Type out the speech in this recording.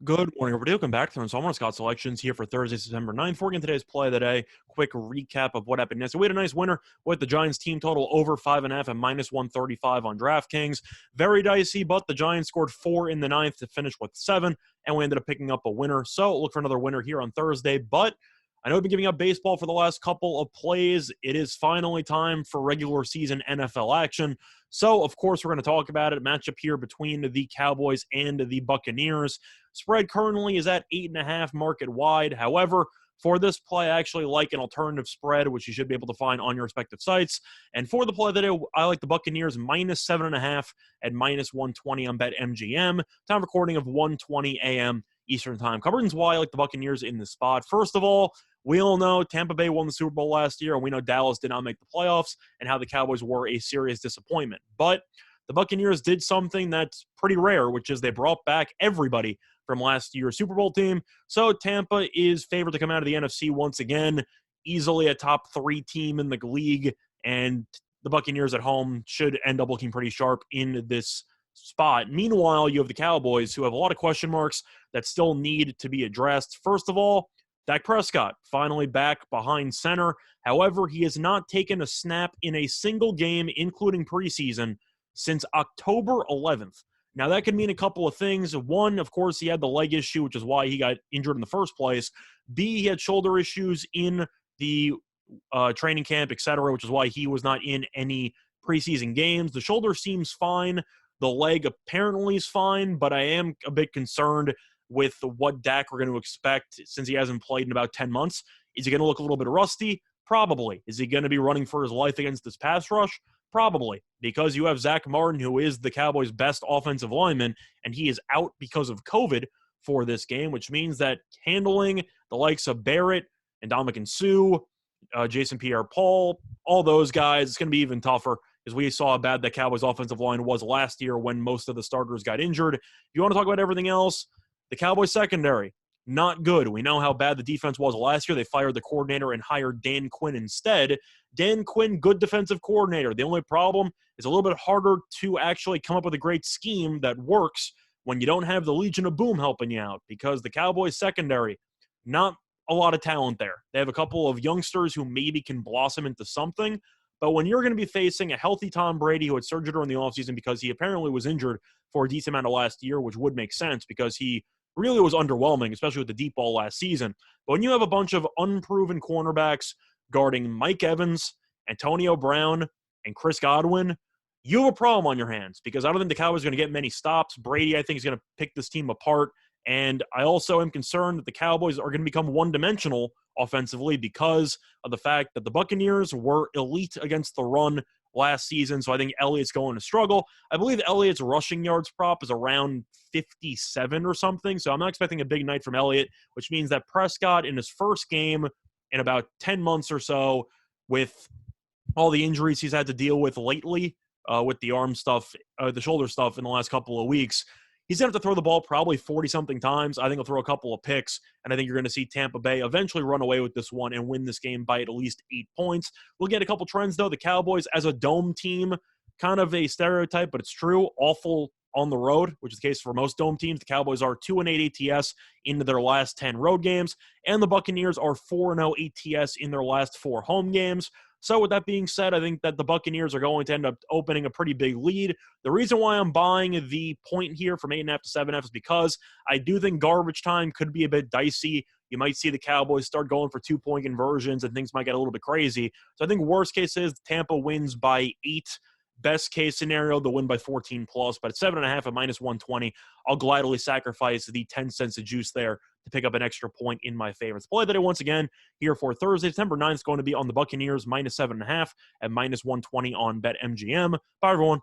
Good morning, everybody. Welcome back to the Salmon Scott Selections here for Thursday, September 9th. We're getting today's play of the day. Quick recap of what happened yesterday. We had a nice winner with the Giants team total over 5.5 at minus 135 on DraftKings. Very dicey, but the Giants scored 4 in the ninth to finish with 7, and we ended up picking up a winner. So look for another winner here on Thursday. But I know I've been giving up baseball for the last couple of plays. It is finally time for regular season NFL action. So, of course, we're going to talk about it. Matchup here between the Cowboys and the Buccaneers. Spread currently is at 8.5 market wide. However, for this play, I actually like an alternative spread, which you should be able to find on your respective sites. And for the play today, I like the Buccaneers minus 7.5 at minus 120 on BetMGM. Time recording of 1:20 a.m. Eastern Time. Couple reasons why I like the Buccaneers in this spot. First of all, we all know Tampa Bay won the Super Bowl last year, and we know Dallas did not make the playoffs, and how the Cowboys were a serious disappointment. But the Buccaneers did something that's pretty rare, which is they brought back everybody from last year's Super Bowl team. So Tampa is favored to come out of the NFC once again, easily a top 3 team in the league, and the Buccaneers at home should end up looking pretty sharp in this spot. Meanwhile, you have the Cowboys, who have a lot of question marks that still need to be addressed. First of all, Dak Prescott finally back behind center. However, he has not taken a snap in a single game, including preseason, since October 11th. Now, that could mean a couple of things. One, of course, he had the leg issue, which is why he got injured in the first place. B, he had shoulder issues in the training camp, etc., which is why he was not in any preseason games. The shoulder seems fine. The leg apparently is fine, but I am a bit concerned with what Dak we're going to expect since he hasn't played in about 10 months. Is he going to look a little bit rusty? Probably. Is he going to be running for his life against this pass rush? Probably, because you have Zach Martin, who is the Cowboys' best offensive lineman, and he is out because of COVID for this game, which means that handling the likes of Barrett and Dominican Sue, Jason Pierre-Paul, all those guys, it's going to be even tougher because we saw how bad the Cowboys' offensive line was last year when most of the starters got injured. If you want to talk about everything else, the Cowboys secondary, not good. We know how bad the defense was last year. They fired the coordinator and hired Dan Quinn instead. Dan Quinn, good defensive coordinator. The only problem is a little bit harder to actually come up with a great scheme that works when you don't have the Legion of Boom helping you out, because the Cowboys secondary, not a lot of talent there. They have a couple of youngsters who maybe can blossom into something, but when you're going to be facing a healthy Tom Brady who had surgery during the offseason because he apparently was injured for a decent amount of last year, which would make sense because he really was underwhelming, especially with the deep ball last season. But when you have a bunch of unproven cornerbacks guarding Mike Evans, Antonio Brown, and Chris Godwin, you have a problem on your hands because I don't think the Cowboys are going to get many stops. Brady, I think, is going to pick this team apart. And I also am concerned that the Cowboys are going to become one-dimensional offensively because of the fact that the Buccaneers were elite against the run last season, so I think Elliott's going to struggle. I believe Elliott's rushing yards prop is around 57 or something, so I'm not expecting a big night from Elliott, which means that Prescott in his first game in about 10 months or so, with all the injuries he's had to deal with lately, with the arm stuff, the shoulder stuff in the last couple of weeks, he's going to have to throw the ball probably 40-something times. I think he'll throw a couple of picks, and I think you're going to see Tampa Bay eventually run away with this one and win this game by at least 8 points. We'll get a couple trends, though. The Cowboys, as a dome team, kind of a stereotype, but it's true, awful on the road, which is the case for most dome teams. The Cowboys are 2-8 ATS into their last 10 road games, and the Buccaneers are 4-0 ATS in their last 4 home games. So with that being said, I think that the Buccaneers are going to end up opening a pretty big lead. The reason why I'm buying the point here from 8.5 to 7.5 is because I do think garbage time could be a bit dicey. You might see the Cowboys start going for 2-point conversions and things might get a little bit crazy. So I think worst case is Tampa wins by 8. Best case scenario, they'll win by 14 plus. But at 7.5 at minus 120, I'll gladly sacrifice the 10 cents of juice there to pick up an extra point in my favorites. Play that once again here for Thursday, September 9th is going to be on the Buccaneers minus 7.5 at minus 120 on BetMGM. Bye, everyone.